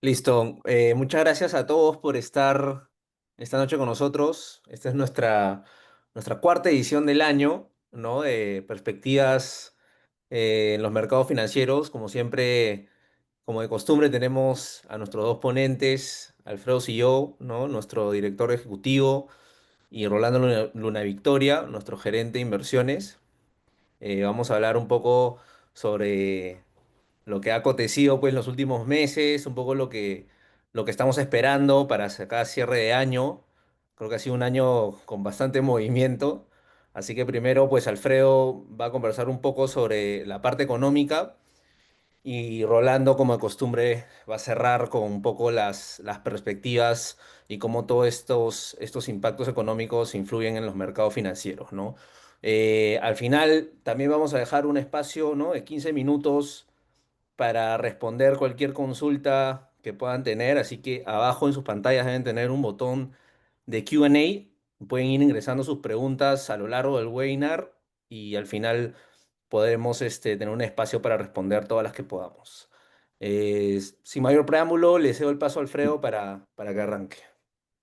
Listo. Muchas gracias a todos por estar esta noche con nosotros. Esta es nuestra cuarta edición del año, ¿no? De perspectivas en los mercados financieros. Como siempre, como de costumbre, tenemos a nuestros dos ponentes, Alfredo Silló, ¿no? Nuestro director ejecutivo, y Rolando Luna Victoria, nuestro gerente de inversiones. Vamos a hablar un poco sobre lo que ha acontecido pues los últimos meses, un poco lo que estamos esperando para sacar cierre de año. Creo que ha sido un año con bastante movimiento. Así que primero pues Alfredo va a conversar un poco sobre la parte económica y Rolando, como de costumbre, va a cerrar con un poco las perspectivas y cómo todos estos impactos económicos influyen en los mercados financieros, ¿no? Al final también vamos a dejar un espacio, ¿no? de 15 minutos para responder cualquier consulta que puedan tener. Así que abajo en sus pantallas deben tener un botón de Q&A. Pueden ir ingresando sus preguntas a lo largo del webinar y al final podremos tener un espacio para responder todas las que podamos. Sin mayor preámbulo, le cedo el paso a Alfredo para que arranque.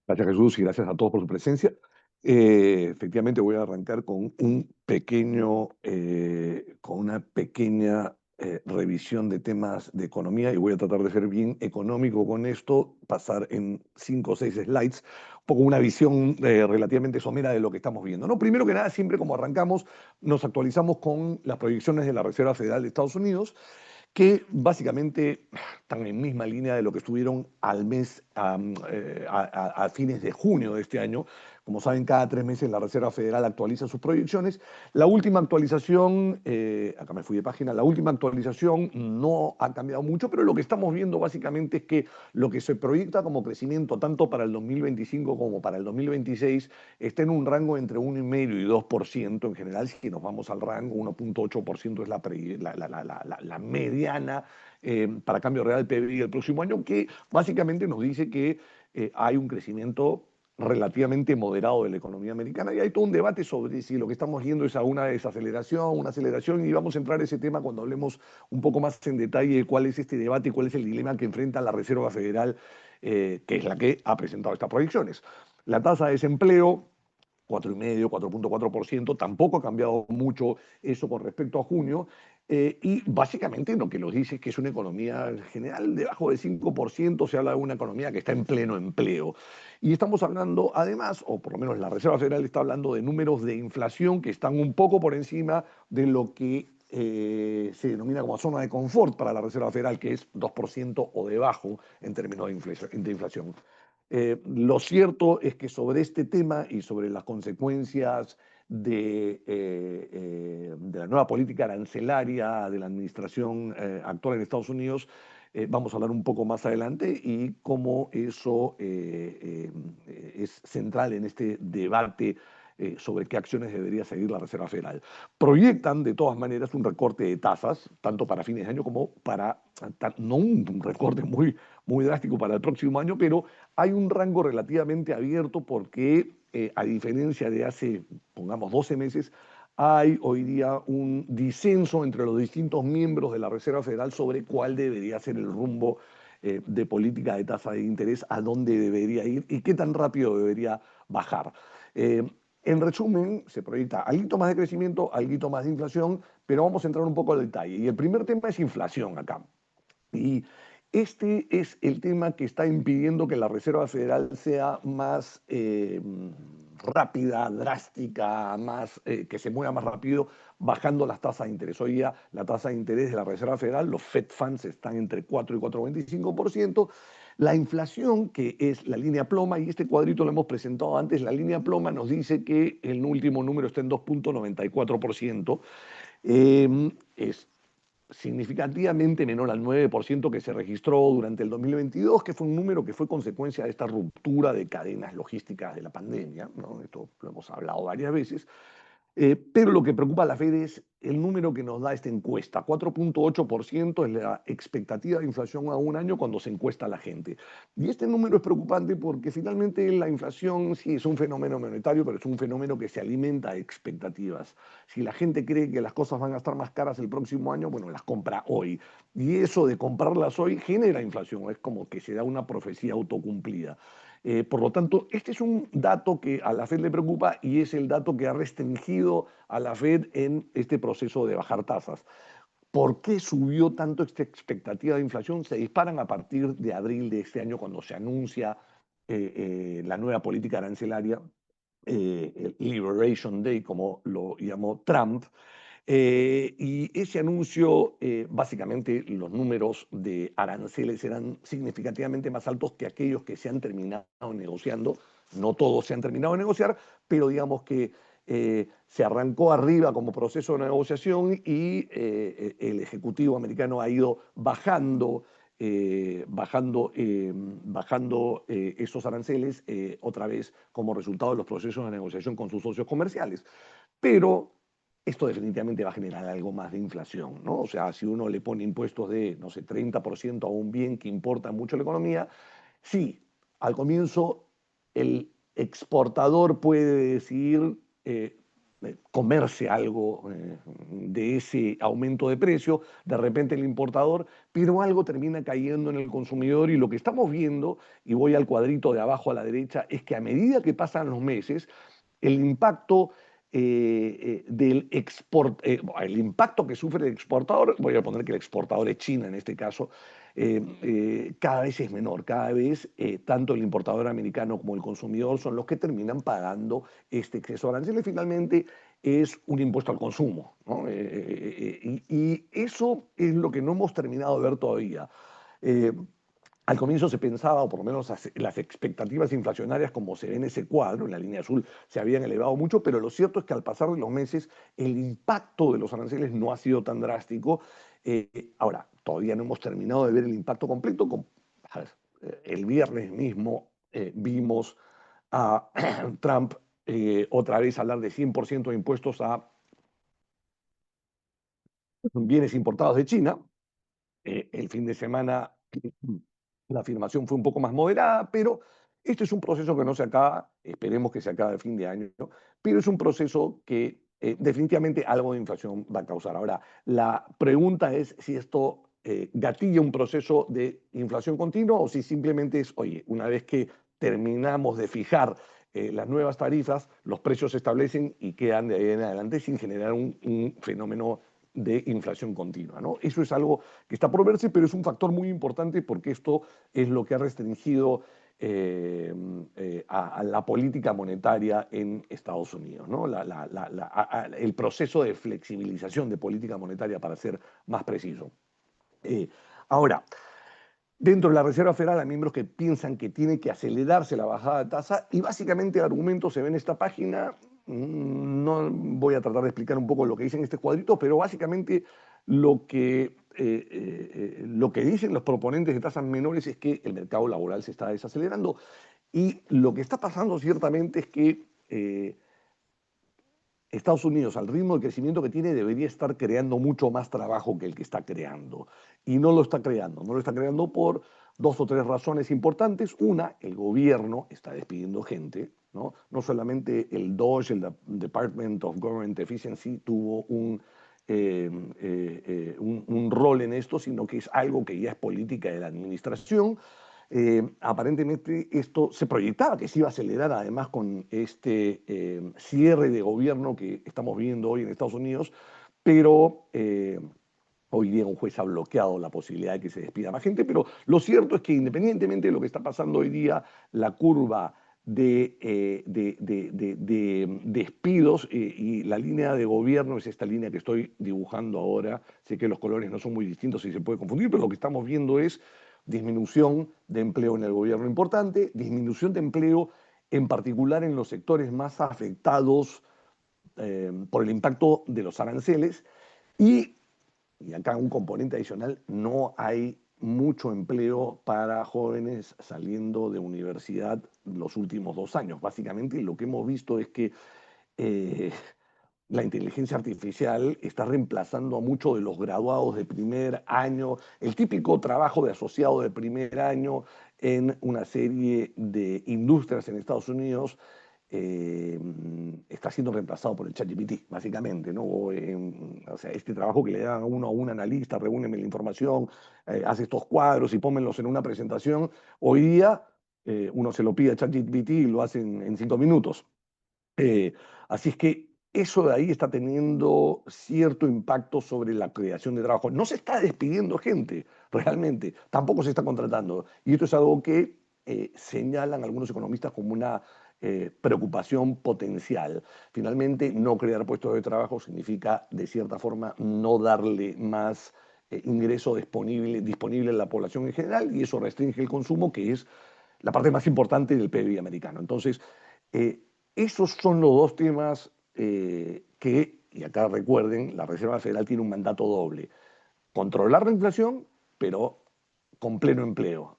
Gracias Jesús y gracias a todos por su presencia. Efectivamente voy a arrancar con con una pequeña revisión de temas de economía y voy a tratar de ser bien económico con esto, pasar en 5 o 6 slides, un poco una visión relativamente somera de lo que estamos viendo, ¿no? Primero que nada, siempre como arrancamos, nos actualizamos con las proyecciones de la Reserva Federal de Estados Unidos que básicamente están en misma línea de lo que estuvieron al mes, a fines de junio de este año. Como saben, cada 3 meses la Reserva Federal actualiza sus proyecciones. La última actualización, acá me fui de página, la última actualización no ha cambiado mucho, pero lo que estamos viendo básicamente es que lo que se proyecta como crecimiento tanto para el 2025 como para el 2026 está en un rango entre 1,5 y 2% en general. Si nos vamos al rango, 1,8% es la mediana para cambio real PBI el próximo año, que básicamente nos dice que hay un crecimiento relativamente moderado de la economía americana y hay todo un debate sobre si lo que estamos viendo es a una desaceleración, una aceleración, y vamos a entrar a ese tema cuando hablemos un poco más en detalle de cuál es este debate y cuál es el dilema que enfrenta la Reserva Federal, que es la que ha presentado estas proyecciones. La tasa de desempleo 4,5, 4,4%, tampoco ha cambiado mucho eso con respecto a junio, y básicamente lo que nos dice es que es una economía en general debajo del 5%, se habla de una economía que está en pleno empleo. Y estamos hablando además, o por lo menos la Reserva Federal está hablando de números de inflación que están un poco por encima de lo que se denomina como zona de confort para la Reserva Federal, que es 2% o debajo en términos de inflación. Lo cierto es que sobre este tema y sobre las consecuencias de la nueva política arancelaria de la administración actual en Estados Unidos, vamos a hablar un poco más adelante y cómo eso es central en este debate sobre qué acciones debería seguir la Reserva Federal. Proyectan de todas maneras un recorte de tasas, tanto para fines de año como para, no un recorte muy drástico para el próximo año, pero hay un rango relativamente abierto porque, a diferencia de hace, pongamos, 12 meses, hay hoy día un disenso entre los distintos miembros de la Reserva Federal sobre cuál debería ser el rumbo de política de tasa de interés, a dónde debería ir y qué tan rápido debería bajar. Eh, en resumen, se proyecta algo más de crecimiento, algo más de inflación, pero vamos a entrar un poco al detalle. Y el primer tema es inflación acá. Y este es el tema que está impidiendo que la Reserva Federal sea más rápida, drástica, que se mueva más rápido, bajando las tasas de interés. Hoy día la tasa de interés de la Reserva Federal, los Fed Funds, están entre 4 y 4,25%. La inflación, que es la línea ploma, y este cuadrito lo hemos presentado antes, la línea ploma nos dice que el último número está en 2,94%. Es significativamente menor al 9% que se registró durante el 2022, que fue un número que fue consecuencia de esta ruptura de cadenas logísticas de la pandemia, ¿no? Esto lo hemos hablado varias veces. Pero lo que preocupa a la Fed es el número que nos da esta encuesta. 4,8% es la expectativa de inflación a un año cuando se encuesta a la gente. Y este número es preocupante porque finalmente la inflación sí es un fenómeno monetario, pero es un fenómeno que se alimenta de expectativas. Si la gente cree que las cosas van a estar más caras el próximo año, bueno, las compra hoy. Y eso de comprarlas hoy genera inflación. Es como que se da una profecía autocumplida. Por lo tanto, este es un dato que a la Fed le preocupa y es el dato que ha restringido a la Fed en este proceso de bajar tasas. ¿Por qué subió tanto esta expectativa de inflación? Se disparan a partir de abril de este año cuando se anuncia la nueva política arancelaria, el Liberation Day, como lo llamó Trump, y ese anuncio, básicamente los números de aranceles eran significativamente más altos que aquellos que se han terminado negociando. No todos se han terminado de negociar, pero digamos que se arrancó arriba como proceso de negociación y el Ejecutivo americano ha ido bajando esos aranceles otra vez como resultado de los procesos de negociación con sus socios comerciales. Pero esto definitivamente va a generar algo más de inflación, ¿no? O sea, si uno le pone impuestos de, no sé, 30% a un bien que importa mucho la economía, sí, al comienzo el exportador puede decidir comerse algo de ese aumento de precio, de repente el importador, pero algo termina cayendo en el consumidor y lo que estamos viendo, y voy al cuadrito de abajo a la derecha, es que a medida que pasan los meses, el impacto el impacto que sufre el exportador, voy a poner que el exportador es China en este caso, cada vez es menor, cada vez tanto el importador americano como el consumidor son los que terminan pagando este exceso de aranceles. Finalmente es un impuesto al consumo, ¿no? Y eso es lo que no hemos terminado de ver todavía. Eh, Al comienzo se pensaba, o por lo menos las expectativas inflacionarias, como se ve en ese cuadro, en la línea azul, se habían elevado mucho, pero lo cierto es que al pasar de los meses, el impacto de los aranceles no ha sido tan drástico. Ahora, todavía no hemos terminado de ver el impacto completo. A ver, el viernes mismo vimos a Trump otra vez hablar de 100% de impuestos a bienes importados de China. El fin de semana la afirmación fue un poco más moderada, pero este es un proceso que no se acaba, esperemos que se acabe a fin de año, ¿no? Pero es un proceso que definitivamente algo de inflación va a causar. Ahora, la pregunta es si esto gatilla un proceso de inflación continua o si simplemente es, oye, una vez que terminamos de fijar las nuevas tarifas, los precios se establecen y quedan de ahí en adelante sin generar un fenómeno de inflación continua, ¿no? Eso es algo que está por verse, pero es un factor muy importante porque esto es lo que ha restringido a la política monetaria en Estados Unidos, ¿no? El proceso de flexibilización de política monetaria, para ser más preciso. Eh, Ahora, dentro de la Reserva Federal hay miembros que piensan que tiene que acelerarse la bajada de tasa y básicamente el argumento se ve en esta página. No voy a tratar de explicar un poco lo que dicen este cuadrito, pero básicamente lo que dicen los proponentes de tasas menores es que el mercado laboral se está desacelerando y lo que está pasando ciertamente es que Estados Unidos, al ritmo de crecimiento que tiene, debería estar creando mucho más trabajo que el que está creando. Y no lo está creando. No lo está creando por dos o tres razones importantes. Una, el gobierno está despidiendo gente, ¿no? No solamente el DOGE, el Department of Government Efficiency, tuvo un rol en esto, sino que es algo que ya es política de la administración. Aparentemente esto se proyectaba que se iba a acelerar además con este cierre de gobierno que estamos viendo hoy en Estados Unidos, pero hoy día un juez ha bloqueado la posibilidad de que se despida más gente, pero lo cierto es que independientemente de lo que está pasando hoy día, la curva de despidos y la línea de gobierno es esta línea que estoy dibujando ahora. Sé que los colores no son muy distintos y se puede confundir, pero lo que estamos viendo es disminución de empleo en el gobierno importante, disminución de empleo en particular en los sectores más afectados por el impacto de los aranceles y acá un componente adicional, no hay mucho empleo para jóvenes saliendo de universidad los últimos 2 años. Básicamente lo que hemos visto es que eh, la inteligencia artificial está reemplazando a muchos de los graduados de primer año, el típico trabajo de asociado de primer año en una serie de industrias en Estados Unidos. Está siendo reemplazado por el ChatGPT, básicamente, ¿no? O sea, este trabajo que le dan a uno a un analista, reúneme la información, hace estos cuadros y pónmelos en una presentación, hoy día uno se lo pide a ChatGPT y lo hace en 5 minutos. Eh, Así es que eso de ahí está teniendo cierto impacto sobre la creación de trabajo. No se está despidiendo gente, realmente, tampoco se está contratando. Y esto es algo que señalan algunos economistas como una preocupación potencial. Finalmente, no crear puestos de trabajo significa, de cierta forma, no darle más ingreso disponible a la población en general, y eso restringe el consumo, que es la parte más importante del PIB americano. Entonces, eh, esos son los dos temas y acá recuerden, la Reserva Federal tiene un mandato doble: controlar la inflación, pero con pleno empleo.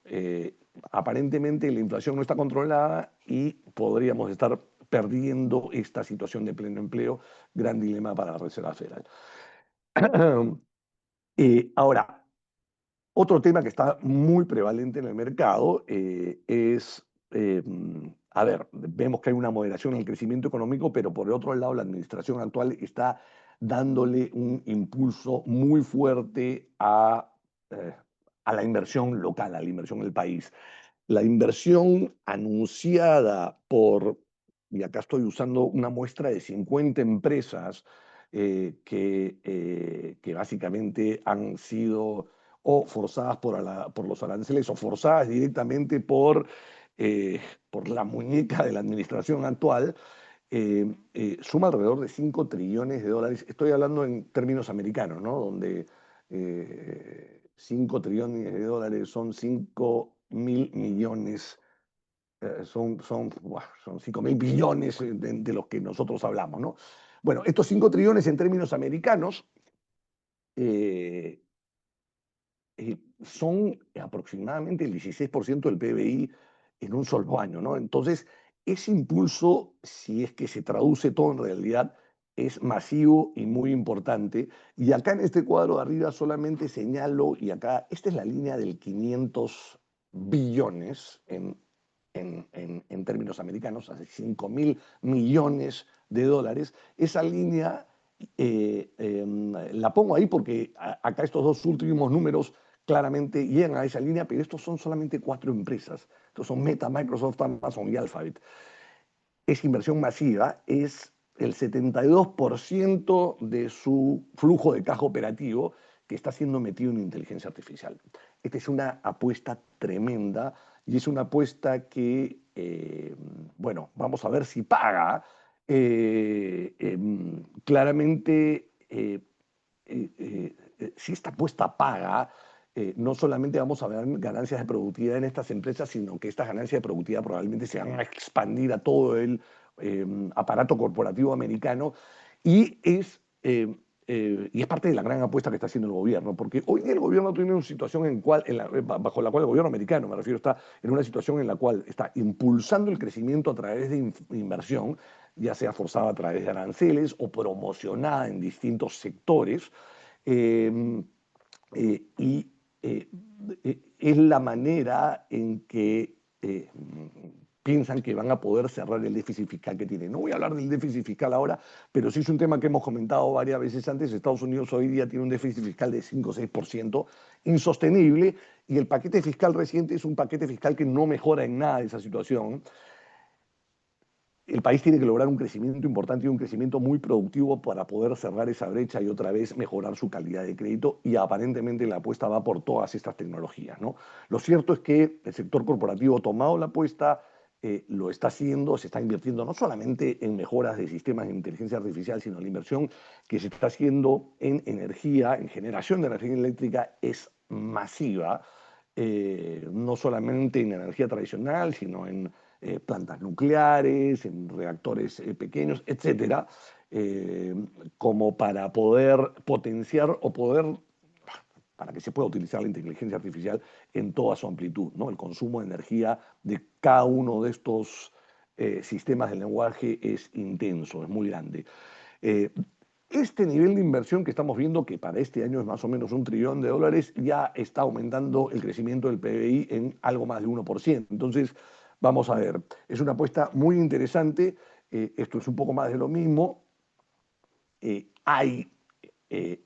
Aparentemente la inflación no está controlada y podríamos estar perdiendo esta situación de pleno empleo, gran dilema para la Reserva Federal. Ahora, otro tema que está muy prevalente en el mercado a ver, vemos que hay una moderación en el crecimiento económico, pero por el otro lado la administración actual está dándole un impulso muy fuerte eh, a la inversión local, a la inversión en el país. La inversión anunciada y acá estoy usando una muestra de 50 empresas que básicamente han sido o forzadas por los aranceles o forzadas directamente por la muñeca de la administración actual, suma alrededor de 5 trillones de dólares. Estoy hablando en términos americanos, ¿no? Donde 5 trillones de dólares son 5.000 millones, son 5.000 billones de los que nosotros hablamos, ¿no? Bueno, estos 5 trillones en términos americanos eh, son aproximadamente el 16% del PBI en un solo año, ¿no? Entonces, ese impulso, si es que se traduce todo en realidad, es masivo y muy importante. Y acá en este cuadro de arriba solamente señalo, y acá, esta es la línea del 500 billones en términos americanos, hace 5.000 millones de dólares. Esa línea la pongo ahí porque acá estos dos últimos números claramente llegan a esa línea, pero estos son solamente 4 empresas. Estos son Meta, Microsoft, Amazon y Alphabet. Esa inversión masiva es el 72% de su flujo de caja operativo que está siendo metido en inteligencia artificial. Esta es una apuesta tremenda y es una apuesta que, bueno, vamos a ver si paga. Claramente, si esta apuesta paga, no solamente vamos a ver ganancias de productividad en estas empresas, sino que estas ganancias de productividad probablemente se van a expandir a todo el aparato corporativo americano y es parte de la gran apuesta que está haciendo el gobierno, porque hoy día el gobierno tiene una situación bajo la cual el gobierno americano, me refiero, está en una situación en la cual está impulsando el crecimiento a través de inversión, ya sea forzada a través de aranceles o promocionada en distintos sectores. Eh, y es la manera en que piensan que van a poder cerrar el déficit fiscal que tienen. No voy a hablar del déficit fiscal ahora, pero sí es un tema que hemos comentado varias veces antes. Estados Unidos hoy día tiene un déficit fiscal de 5 o 6%, insostenible, y el paquete fiscal reciente es un paquete fiscal que no mejora en nada esa situación. El país tiene que lograr un crecimiento importante y un crecimiento muy productivo para poder cerrar esa brecha y otra vez mejorar su calidad de crédito, y aparentemente la apuesta va por todas estas tecnologías, ¿no? Lo cierto es que el sector corporativo ha tomado la apuesta, lo está haciendo, se está invirtiendo no solamente en mejoras de sistemas de inteligencia artificial, sino la inversión que se está haciendo en energía, en generación de energía eléctrica es masiva, no solamente en energía tradicional, sino en plantas nucleares, en reactores pequeños, etcétera, eh, como para poder potenciar para que se pueda utilizar la inteligencia artificial en toda su amplitud, ¿no? El consumo de energía de cada uno de estos sistemas de lenguaje es intenso, es muy grande. Eh, este nivel de inversión que estamos viendo, que para este año es más o menos $1 trillón, ya está aumentando el crecimiento del PBI en algo más de 1%. Entonces, vamos a ver, es una apuesta muy interesante. Esto es un poco más de lo mismo. Hay eh,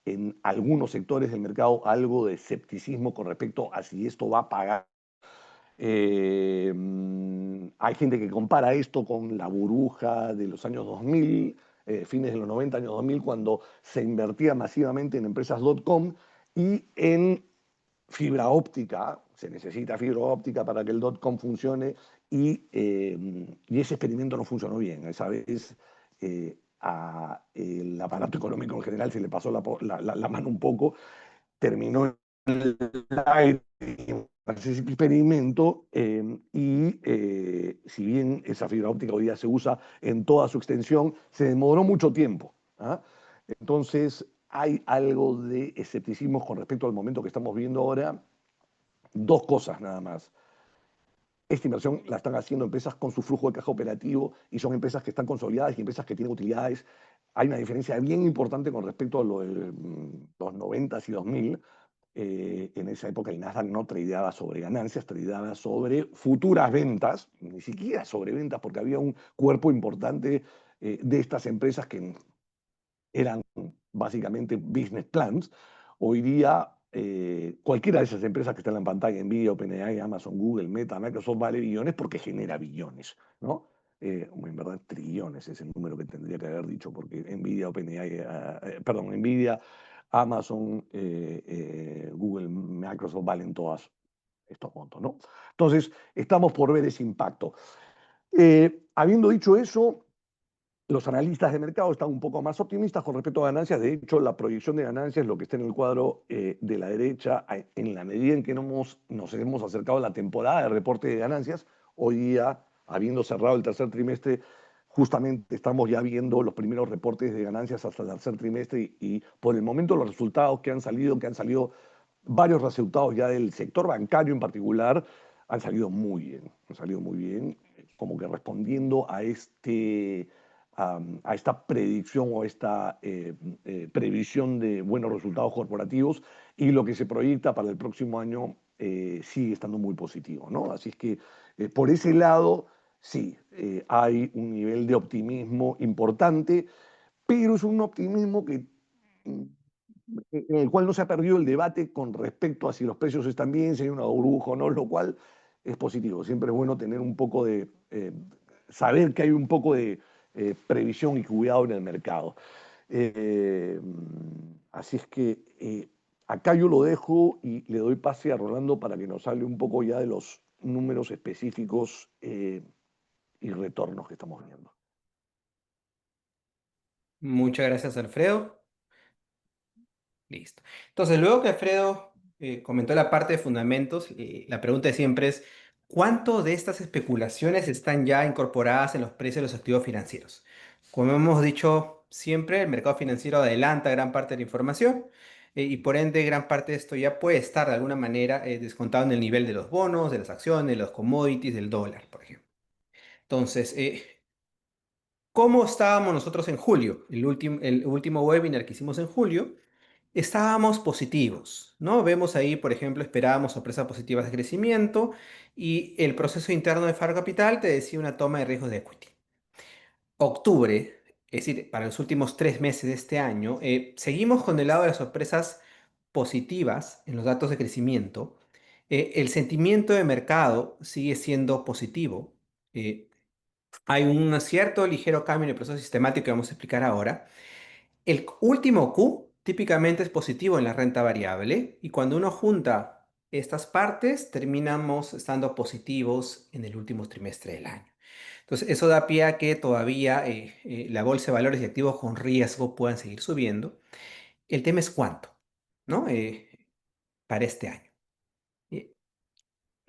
en algunos sectores del mercado algo de escepticismo con respecto a si esto va a pagar. Hay gente que compara esto con la burbuja de los años 2000, fines de los 90, años 2000, cuando se invertía masivamente en empresas .com y en fibra óptica. Se necesita fibra óptica para que el .com funcione y ese experimento no funcionó bien. Esa vez el aparato económico en general se le pasó la mano un poco, terminó el aire ese experimento si bien esa fibra óptica hoy día se usa en toda su extensión, se demoró mucho tiempo. ¿Ah? Entonces hay algo de escepticismo con respecto al momento que estamos viendo ahora. Dos cosas nada más. Esta inversión la están haciendo empresas con su flujo de caja operativo y son empresas que están consolidadas y empresas que tienen utilidades. Hay una diferencia bien importante con respecto a los 90 y 2000. En esa época el Nasdaq no tradeaba sobre ganancias, tradeaba sobre futuras ventas, ni siquiera sobre ventas, porque había un cuerpo importante de estas empresas que eran básicamente business plans. Hoy día, cualquiera de esas empresas que están en la pantalla, Nvidia, OpenAI, Amazon, Google, Meta, Microsoft, vale billones porque genera billones, ¿no? En verdad, trillones es el número que tendría que haber dicho, porque Nvidia, OpenAI, perdón, Nvidia, Amazon, Google, Microsoft valen todas estos montos, ¿no? Entonces, estamos por ver ese impacto. Habiendo dicho eso, los analistas de mercado están un poco más optimistas con respecto a ganancias. De hecho, la proyección de ganancias, lo que está en el cuadro de la derecha, en la medida en que nos hemos acercado a la temporada de reporte de ganancias, hoy día, habiendo cerrado el tercer trimestre, justamente estamos ya viendo los primeros reportes de ganancias hasta el tercer trimestre y por el momento los resultados que han salido varios resultados ya del sector bancario en particular, han salido muy bien, han salido muy bien, como que respondiendo a esta predicción o a esta previsión de buenos resultados corporativos y lo que se proyecta para el próximo año sigue estando muy positivo, ¿no? Así es que por ese lado, sí, hay un nivel de optimismo importante, pero es un optimismo mm, en el cual no se ha perdido el debate con respecto a si los precios están bien, si hay una burbuja o no, lo cual es positivo. Siempre es bueno tener un poco saber que hay un poco de previsión y cuidado en el mercado. Eh, Así es que acá yo lo dejo y le doy pase a Rolando para que nos hable un poco ya de los números específicos y retornos que estamos viendo. Muchas gracias, Alfredo. Listo. Entonces, luego que Alfredo comentó la parte de fundamentos, la pregunta de siempre es, ¿cuánto de estas especulaciones están ya incorporadas en los precios de los activos financieros? Como hemos dicho siempre, el mercado financiero adelanta gran parte de la información y por ende gran parte de esto ya puede estar de alguna manera descontado en el nivel de los bonos, de las acciones, de los commodities, del dólar, por ejemplo. Entonces, ¿cómo estábamos nosotros en julio? El último webinar que hicimos en julio, estábamos positivos, ¿no? Vemos ahí, por ejemplo, esperábamos sorpresas positivas de crecimiento y el proceso interno de Faro Capital te decía una toma de riesgos de equity. Octubre, es decir, para los últimos 3 meses de este año, seguimos con el lado de las sorpresas positivas en los datos de crecimiento. El sentimiento de mercado sigue siendo positivo. Eh, Hay un cierto ligero cambio en el proceso sistemático que vamos a explicar ahora. El último Q típicamente es positivo en la renta variable y cuando uno junta estas partes terminamos estando positivos en el último trimestre del año. Entonces eso da pie a que todavía la bolsa de valores y activos con riesgo puedan seguir subiendo. El tema es cuánto, ¿no? Para este año. Eh,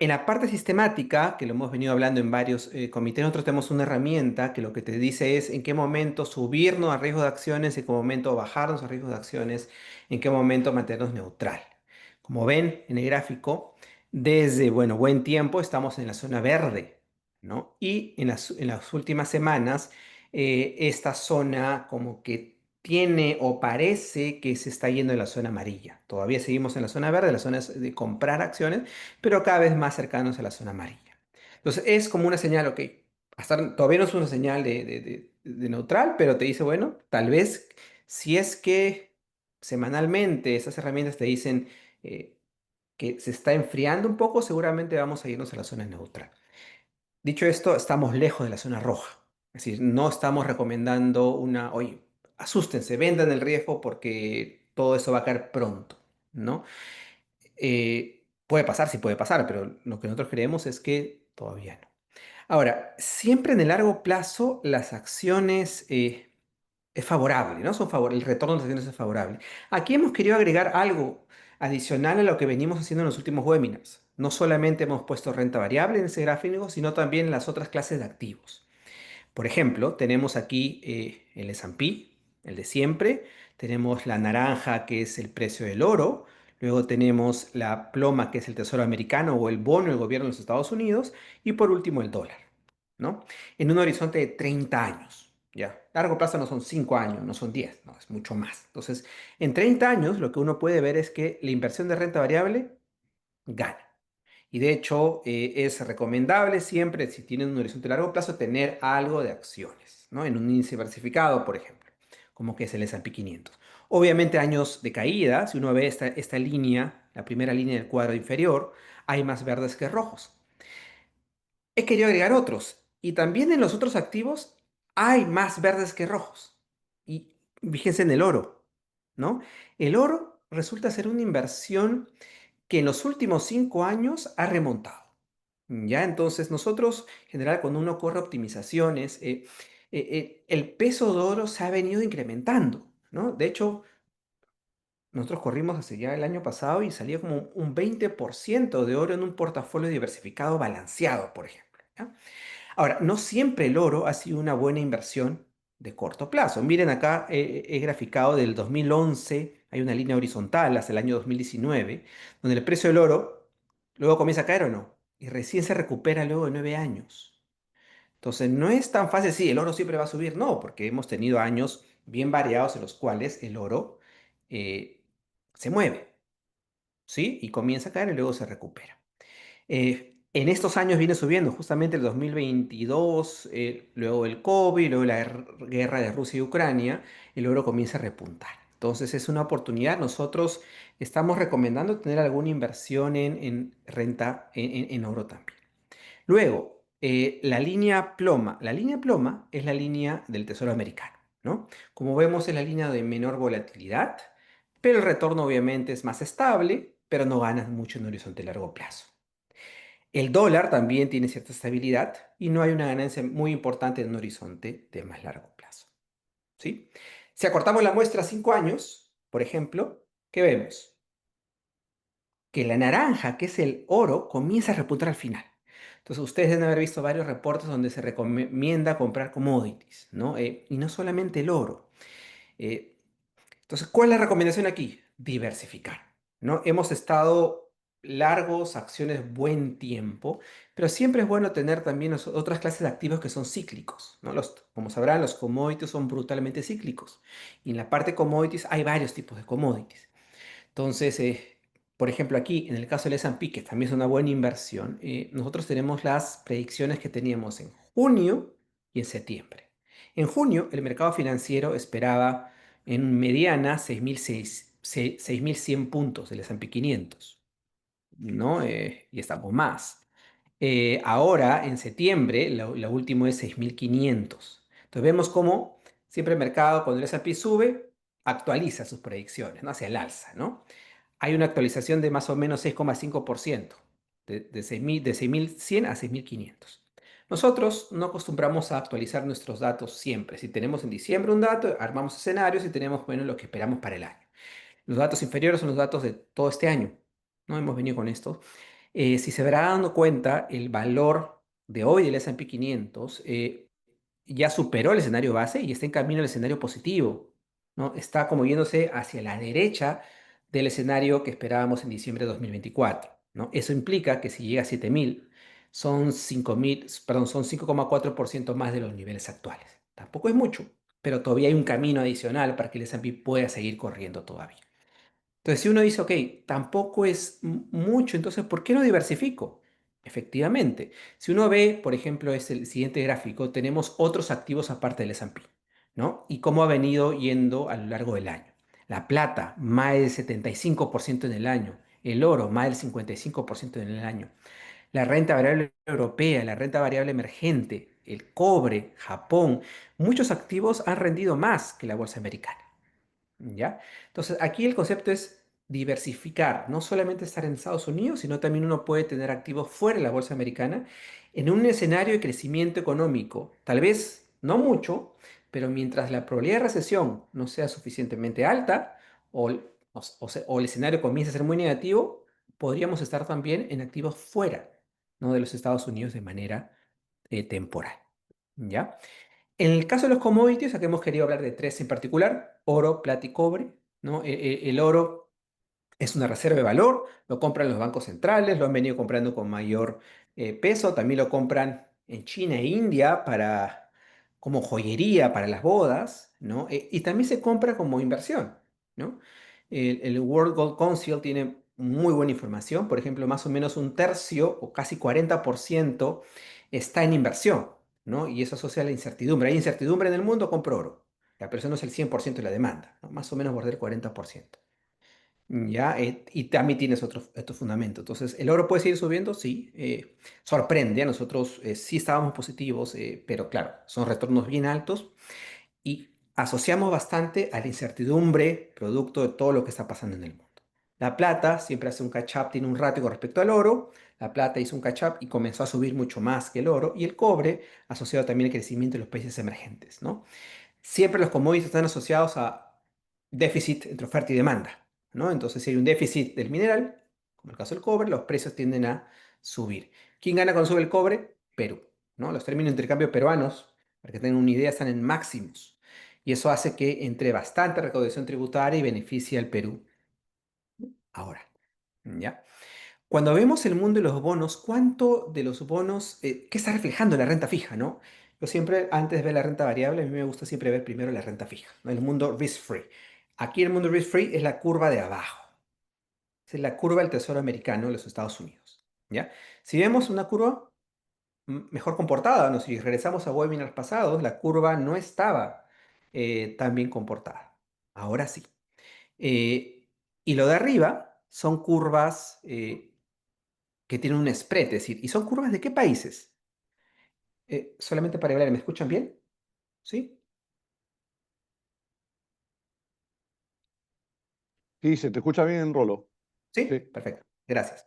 En la parte sistemática, que lo hemos venido hablando en varios comités, nosotros tenemos una herramienta que lo que te dice es en qué momento subirnos a riesgo de acciones, en qué momento bajarnos a riesgo de acciones, en qué momento mantenernos neutral. Como ven en el gráfico, desde, bueno, buen tiempo estamos en la zona verde, ¿no? Y en las últimas semanas esta zona como que tiene o parece que se está yendo en la zona amarilla. Todavía seguimos en la zona verde, la zona de comprar acciones, pero cada vez más cercanos a la zona amarilla. Entonces es como una señal, ok, todavía no es una señal de neutral, pero te dice, bueno, tal vez si es que semanalmente esas herramientas te dicen que se está enfriando un poco, seguramente vamos a irnos a la zona neutral. Dicho esto, estamos lejos de la zona roja. Es decir, no estamos recomendando oye, asústense, vendan el riesgo porque todo eso va a caer pronto, ¿no? Puede pasar, sí puede pasar, pero lo que nosotros creemos es que todavía no. Ahora, siempre en el largo plazo las acciones es favorable, ¿no? El retorno de las acciones es favorable. Aquí hemos querido agregar algo adicional a lo que venimos haciendo en los últimos webinars. No solamente hemos puesto renta variable en ese gráfico, sino también las otras clases de activos. Por ejemplo, tenemos aquí el S&P, el de siempre. Tenemos la naranja, que es el precio del oro. Luego tenemos la ploma, que es el tesoro americano o el bono del gobierno de los Estados Unidos. Y por último, el dólar, ¿no? En un horizonte de 30 años. ¿Ya? Largo plazo no son 5 años, no son 10, no, es mucho más. Entonces, en 30 años lo que uno puede ver es que la inversión de renta variable gana. Y de hecho, es recomendable siempre, si tienen un horizonte a largo plazo, tener algo de acciones, ¿no? En un índice diversificado, por ejemplo, como que es el S&P 500. Obviamente, años de caída, si uno ve esta línea, la primera línea del cuadro inferior, hay más verdes que rojos. He querido agregar otros. Y también en los otros activos hay más verdes que rojos. Y fíjense en el oro, ¿no? El oro resulta ser una inversión que en los últimos 5 años ha remontado. Ya, entonces nosotros, en general, cuando uno corre optimizaciones, el peso de oro se ha venido incrementando, ¿no? De hecho, nosotros corrimos hace ya el año pasado y salía como un 20% de oro en un portafolio diversificado balanceado, por ejemplo. ¿Ya? Ahora, no siempre el oro ha sido una buena inversión de corto plazo. Miren acá, he graficado del 2011, hay una línea horizontal hasta el año 2019, donde el precio del oro luego comienza a caer o no, y recién se recupera luego de 9 años. Entonces, no es tan fácil, sí, el oro siempre va a subir, no, porque hemos tenido años bien variados en los cuales el oro eh, se mueve, ¿sí? Y comienza a caer y luego se recupera. En estos años viene subiendo, justamente el 2022, luego el COVID, luego la guerra de Rusia y Ucrania, el oro comienza a repuntar. Entonces es una oportunidad. Nosotros estamos recomendando tener alguna inversión en renta en oro también. Luego, la línea ploma. La línea ploma es la línea del Tesoro americano, ¿no? Como vemos, es la línea de menor volatilidad, pero el retorno obviamente es más estable, pero no ganas mucho en horizonte a largo plazo. El dólar también tiene cierta estabilidad y no hay una ganancia muy importante en un horizonte de más largo plazo, ¿sí? Si acortamos la muestra a 5 años, por ejemplo, ¿qué vemos? Que la naranja, que es el oro, comienza a repuntar al final. Entonces, ustedes deben haber visto varios reportes donde se recomienda comprar commodities, ¿no? Y no solamente el oro. Eh, entonces, ¿cuál es la recomendación aquí? Diversificar, ¿no? Hemos estado largos, acciones buen tiempo, pero siempre es bueno tener también otras clases de activos que son cíclicos, ¿no? Como sabrán, los commodities son brutalmente cíclicos. Y en la parte commodities hay varios tipos de commodities. Entonces, por ejemplo, aquí, en el caso del S&P, que también es una buena inversión, nosotros tenemos las predicciones que teníamos en junio y en septiembre. En junio, el mercado financiero esperaba en mediana 6.100 puntos del S&P 500, ¿no? Y estamos más. Ahora, en septiembre, la última es 6.500. Entonces, vemos cómo siempre el mercado, cuando el S&P sube, actualiza sus predicciones, ¿no? Hacia el alza, ¿no? Hay una actualización de más o menos 6,5%, de 6.100 a 6.500. Nosotros no acostumbramos a actualizar nuestros datos siempre. Si tenemos en diciembre un dato, armamos escenarios y tenemos, bueno, lo que esperamos para el año. Los datos inferiores son los datos de todo este año. No hemos venido con esto. Si se verá dando cuenta, el valor de hoy del S&P 500 ya superó el escenario base y está en camino al escenario positivo, ¿no? Está como yéndose hacia la derecha del escenario que esperábamos en diciembre de 2024, ¿no? Eso implica que si llega a 7.000, son 5.000, perdón, son 5,4% más de los niveles actuales. Tampoco es mucho, pero todavía hay un camino adicional para que el S&P pueda seguir corriendo todavía. Entonces, si uno dice, ok, tampoco es mucho, entonces, ¿por qué no diversifico? Efectivamente, si uno ve, por ejemplo, es el siguiente gráfico, tenemos otros activos aparte del S&P, ¿no? Y cómo ha venido yendo a lo largo del año. La plata, más del 75% en el año. El oro, más del 55% en el año. La renta variable europea, la renta variable emergente, el cobre, Japón. Muchos activos han rendido más que la bolsa americana. ¿Ya? Entonces, aquí el concepto es diversificar, no solamente estar en Estados Unidos, sino también uno puede tener activos fuera de la bolsa americana en un escenario de crecimiento económico, tal vez no mucho, pero mientras la probabilidad de recesión no sea suficientemente alta o el escenario comience a ser muy negativo, podríamos estar también en activos fuera, ¿no? de los Estados Unidos de manera temporal. ¿Ya? En el caso de los commodities, aquí hemos querido hablar de tres en particular, oro, plata y cobre, ¿no? El oro es una reserva de valor, lo compran los bancos centrales, lo han venido comprando con mayor peso, también lo compran en China e India como joyería para las bodas, ¿no? Y también se compra como inversión, ¿no? El World Gold Council tiene muy buena información, por ejemplo, más o menos un tercio o casi 40% está en inversión, ¿no? Y eso asocia a la incertidumbre. Hay incertidumbre en el mundo, compro oro. La persona es el 100% de la demanda, ¿no? Más o menos bordea el 40%. ¿Ya? Y también tienes otro fundamento. Entonces, ¿el oro puede seguir subiendo? Sí. Sorprende. A nosotros sí estábamos positivos, pero claro, son retornos bien altos y asociamos bastante a la incertidumbre producto de todo lo que está pasando en el mundo. La plata siempre hace un catch-up, tiene un ratio con respecto al oro. La plata hizo un catch-up y comenzó a subir mucho más que el oro. Y el cobre, asociado también al crecimiento de los países emergentes, ¿no? Siempre los commodities están asociados a déficit entre oferta y demanda, ¿no? Entonces, si hay un déficit del mineral, como el caso del cobre, los precios tienden a subir. ¿Quién gana cuando sube el cobre? Perú, ¿no? Los términos de intercambio peruanos, para que tengan una idea, están en máximos. Y eso hace que entre bastante recaudación tributaria y beneficie al Perú ahora, ¿ya? Cuando vemos el mundo de los bonos, ¿cuánto de los bonos, qué está reflejando la renta fija, ¿no? Yo siempre, antes de ver la renta variable, a mí me gusta siempre ver primero la renta fija, ¿no? El mundo risk-free. Aquí el mundo risk-free es la curva de abajo. Es la curva del Tesoro americano de los Estados Unidos, ¿ya? Si vemos una curva mejor comportada, ¿no? Si regresamos a webinars pasados, la curva no estaba tan bien comportada. Ahora sí. Eh, y lo de arriba son curvas que tienen un spread, es decir, ¿y son curvas de qué países? Solamente para hablar, ¿me escuchan bien? ¿Sí? Sí, se te escucha bien, Rolo. ¿Sí? Sí. Perfecto. Gracias.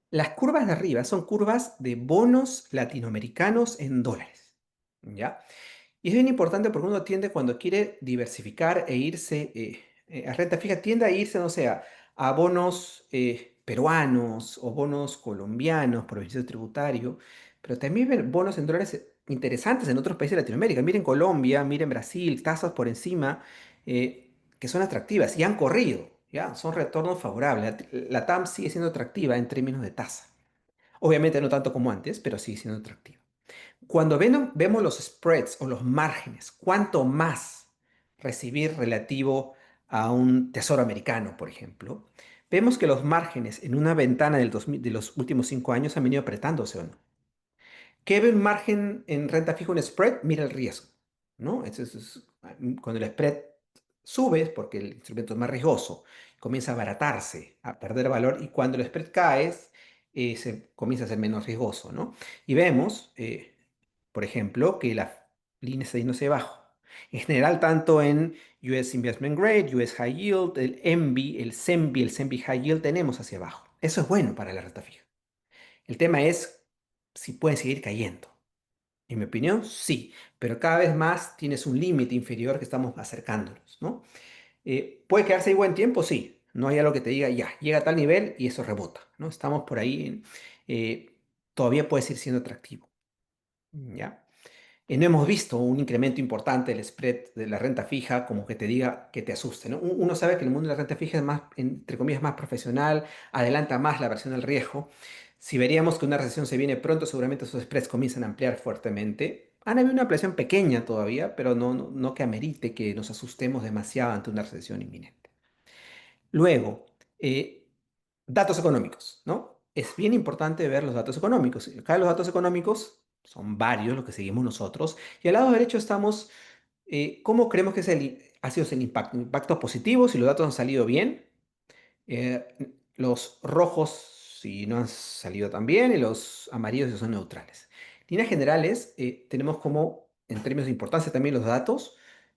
Las curvas de arriba son curvas de bonos latinoamericanos en dólares. ¿Ya? Y es bien importante porque uno tiende cuando quiere diversificar e irse a renta fija, tiende a irse, no sé, a bonos peruanos o bonos colombianos por beneficio tributario, pero también ven bonos en dólares interesantes en otros países de Latinoamérica. Miren Colombia, miren Brasil, tasas por encima que son atractivas y han corrido, ¿ya? Son retornos favorables. La TAM sigue siendo atractiva en términos de tasa. Obviamente no tanto como antes, pero sigue siendo atractiva. Cuando vemos los spreads o los márgenes, cuánto más recibir relativo a un tesoro americano, por ejemplo, vemos que los márgenes en una ventana de los últimos 5 años han venido apretándose o no. ¿Qué ve un margen en renta fija, un spread? Mira el riesgo, ¿no? Cuando el spread sube es porque el instrumento es más riesgoso, comienza a abaratarse, a perder valor, y cuando el spread cae, se comienza a ser menos riesgoso, ¿no? Y vemos, por ejemplo, que la línea está yéndose abajo. En general, tanto en US Investment Grade, US High Yield, el MB, el SEMBI, el SEMBI High Yield, tenemos hacia abajo. Eso es bueno para la renta fija. El tema es si pueden seguir cayendo. En mi opinión, sí, pero cada vez más tienes un límite inferior que estamos acercándonos, ¿no? ¿Puede quedarse ahí buen tiempo? Sí. No hay algo que te diga, ya, llega a tal nivel y eso rebota, ¿no? Estamos por ahí, todavía puede seguir siendo atractivo, ¿ya? No hemos visto un incremento importante del spread de la renta fija como que te diga que te asuste, ¿no? Uno sabe que el mundo de la renta fija es más, entre comillas, más profesional, adelanta más la versión del riesgo. Si veríamos que una recesión se viene pronto, seguramente esos spreads comienzan a ampliar fuertemente. Han habido una presión pequeña todavía, pero no que amerite que nos asustemos demasiado ante una recesión inminente. Luego, eh, datos económicos, ¿no? Es bien importante ver los datos económicos. Acá los datos económicos son varios los que seguimos nosotros. Y al lado derecho estamos, ¿cómo creemos que ha sido el impacto? Impactos positivos, si los datos han salido bien. Los rojos si no han salido tan bien y los amarillos si son neutrales. En líneas generales, tenemos como, en términos de importancia también los datos,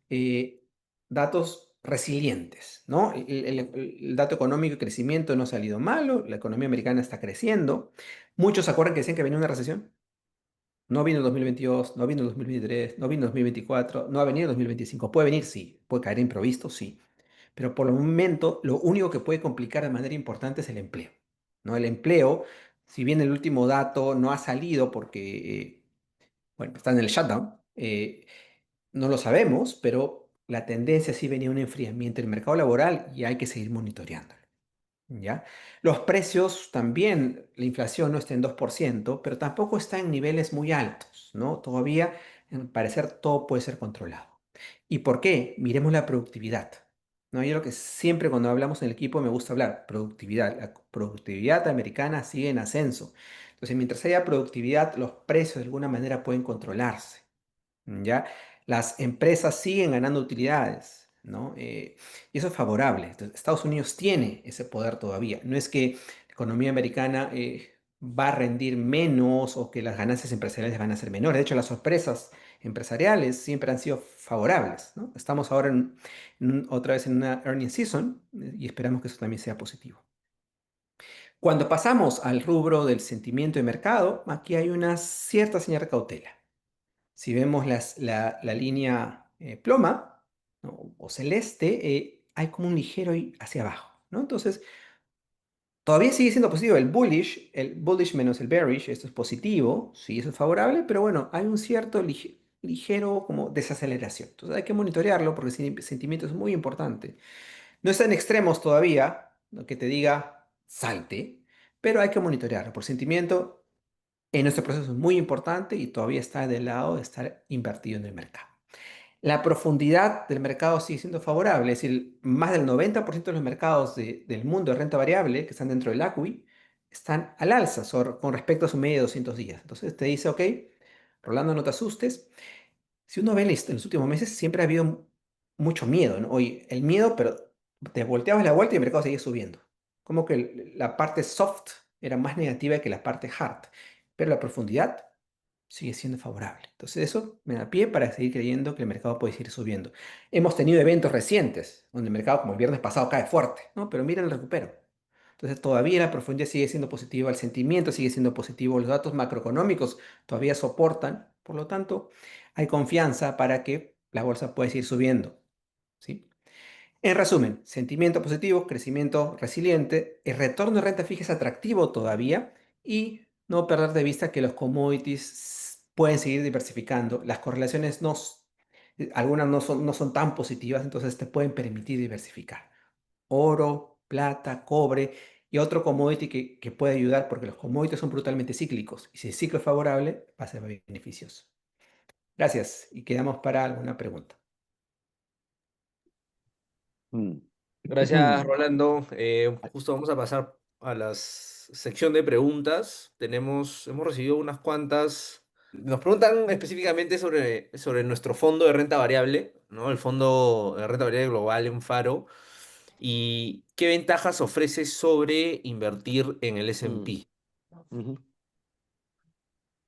eh, datos resilientes, ¿no? El dato económico y crecimiento no ha salido malo, la economía americana está creciendo. Muchos se acuerdan que decían que venía una recesión. No vino en 2022, no vino en 2023, no vino en 2024, no ha venido en 2025. Puede venir, sí. Puede caer improvisto, sí. Pero por el momento, lo único que puede complicar de manera importante es el empleo, ¿no? El empleo, si bien el último dato no ha salido porque, bueno, está en el shutdown, no lo sabemos, pero la tendencia sí venía a un enfriamiento del mercado laboral y hay que seguir monitoreando. ¿Ya? Los precios también, la inflación no está en 2%, pero tampoco está en niveles muy altos, ¿no? Todavía, al parecer, todo puede ser controlado. ¿Y por qué? Miremos la productividad, ¿no? Yo lo que siempre cuando hablamos en el equipo me gusta hablar, productividad. La productividad americana sigue en ascenso. Entonces, mientras haya productividad, los precios de alguna manera pueden controlarse. ¿Ya? Las empresas siguen ganando utilidades, ¿no? Y eso es favorable. Entonces, Estados Unidos tiene ese poder todavía. No es que la economía americana va a rendir menos o que las ganancias empresariales van a ser menores. De hecho, las sorpresas empresariales siempre han sido favorables, ¿no? Estamos ahora otra vez en una earning season y esperamos que eso también sea positivo. Cuando pasamos al rubro del sentimiento de mercado, aquí hay una cierta señal de cautela. Si vemos la línea ploma, ¿no? O celeste, hay como un ligero hacia abajo, ¿no? Entonces, todavía sigue siendo positivo. El bullish menos el bearish, esto es positivo, sí, eso es favorable, pero bueno, hay un cierto ligero como desaceleración. Entonces hay que monitorearlo porque el sentimiento es muy importante. No está en extremos todavía, ¿no? Que te diga salte, pero hay que monitorearlo. Por sentimiento, en nuestro proceso es muy importante y todavía está del lado de estar invertido en el mercado. La profundidad del mercado sigue siendo favorable, es decir, más del 90% de los mercados del mundo de renta variable que están dentro del ACWI están al alza con respecto a su media de 200 días. Entonces te dice, ok, Rolando, no te asustes. Si uno ve en los últimos meses, siempre ha habido mucho miedo, ¿no? Oye, el miedo, pero te volteabas la vuelta y el mercado seguía subiendo. Como que la parte soft era más negativa que la parte hard, pero la profundidad sigue siendo favorable. Entonces eso me da pie para seguir creyendo que el mercado puede seguir subiendo. Hemos tenido eventos recientes donde el mercado, como el viernes pasado, cae fuerte, ¿no? Pero mira el recupero. Entonces todavía la profundidad sigue siendo positiva, el sentimiento sigue siendo positivo, los datos macroeconómicos todavía soportan, por lo tanto hay confianza para que la bolsa pueda seguir subiendo, ¿sí? En resumen, sentimiento positivo, crecimiento resiliente, el retorno de renta fija es atractivo todavía y no perder de vista que los commodities pueden seguir diversificando. Las correlaciones algunas no son tan positivas, entonces te pueden permitir diversificar. Oro, plata, cobre y otro commodity que puede ayudar porque los commodities son brutalmente cíclicos y si el ciclo es favorable va a ser beneficioso. Gracias y quedamos para alguna pregunta. Mm. Gracias, Rolando. Justo vamos a pasar a la sección de preguntas. Hemos recibido unas cuantas. Nos preguntan específicamente sobre nuestro fondo de renta variable, ¿no? El fondo de renta variable global en Faro. ¿Y qué ventajas ofrece sobre invertir en el Mm. S&P? Ujú.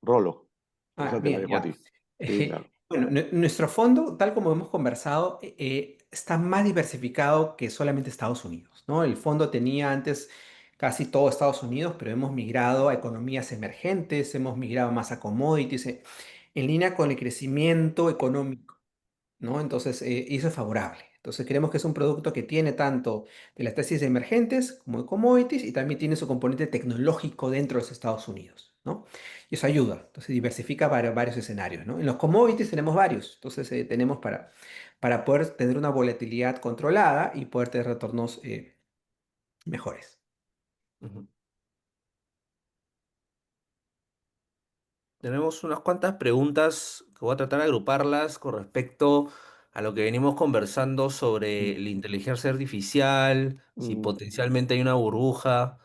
Rolo, Ah, esa te la bien, dejo a ya. ti. Sí, claro. Bueno, nuestro fondo, tal como hemos conversado, está más diversificado que solamente Estados Unidos, ¿no? El fondo tenía antes casi todo Estados Unidos, pero hemos migrado a economías emergentes, hemos migrado más a commodities, en línea con el crecimiento económico, ¿no? Entonces, eso es favorable. Entonces, creemos que es un producto que tiene tanto de las tesis emergentes como de commodities y también tiene su componente tecnológico dentro de los Estados Unidos, ¿no? Y eso ayuda. Entonces, diversifica varios escenarios, ¿no? En los commodities tenemos varios. Entonces, tenemos para poder tener una volatilidad controlada y poder tener retornos mejores. 嗯哼 tenemos unas cuantas preguntas que voy a tratar de agruparlas con respecto a lo que venimos conversando sobre la inteligencia artificial, si Mm, potencialmente hay una burbuja,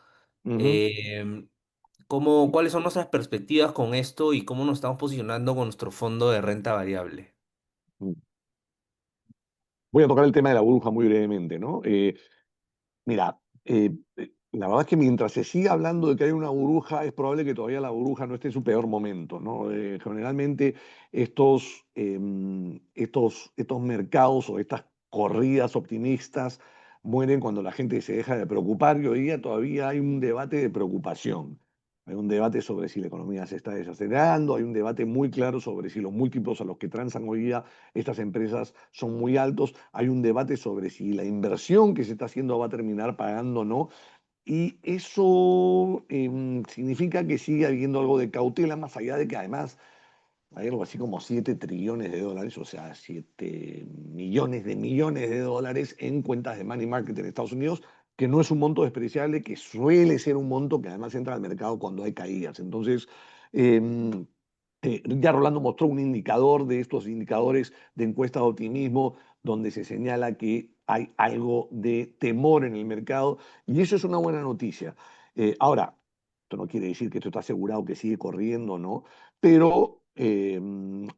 ujú, eh, cuáles son nuestras perspectivas con esto y cómo nos estamos posicionando con nuestro fondo de renta variable. mm. Voy a tocar el tema de la burbuja muy brevemente, ¿no? Mira, la verdad es que mientras se siga hablando de que hay una burbuja, es probable que todavía la burbuja no esté en su peor momento, ¿no? Generalmente estos mercados o estas corridas optimistas mueren cuando la gente se deja de preocupar y hoy día todavía hay un debate de preocupación. Hay un debate sobre si la economía se está desacelerando, hay un debate muy claro sobre si los múltiplos a los que transan hoy día estas empresas son muy altos, hay un debate sobre si la inversión que se está haciendo va a terminar pagando o no, y eso significa que sigue habiendo algo de cautela, más allá de que además hay algo así como 7 trillones de dólares, o sea, 7 millones de dólares en cuentas de money market en Estados Unidos, que no es un monto despreciable, que suele ser un monto que además entra al mercado cuando hay caídas. Entonces, em, ya Rolando mostró un indicador de estos indicadores de encuesta de optimismo, donde se señala que hay algo de temor en el mercado, y eso es una buena noticia. Ahora, esto no quiere decir que esto está asegurado que sigue corriendo, ¿no? Pero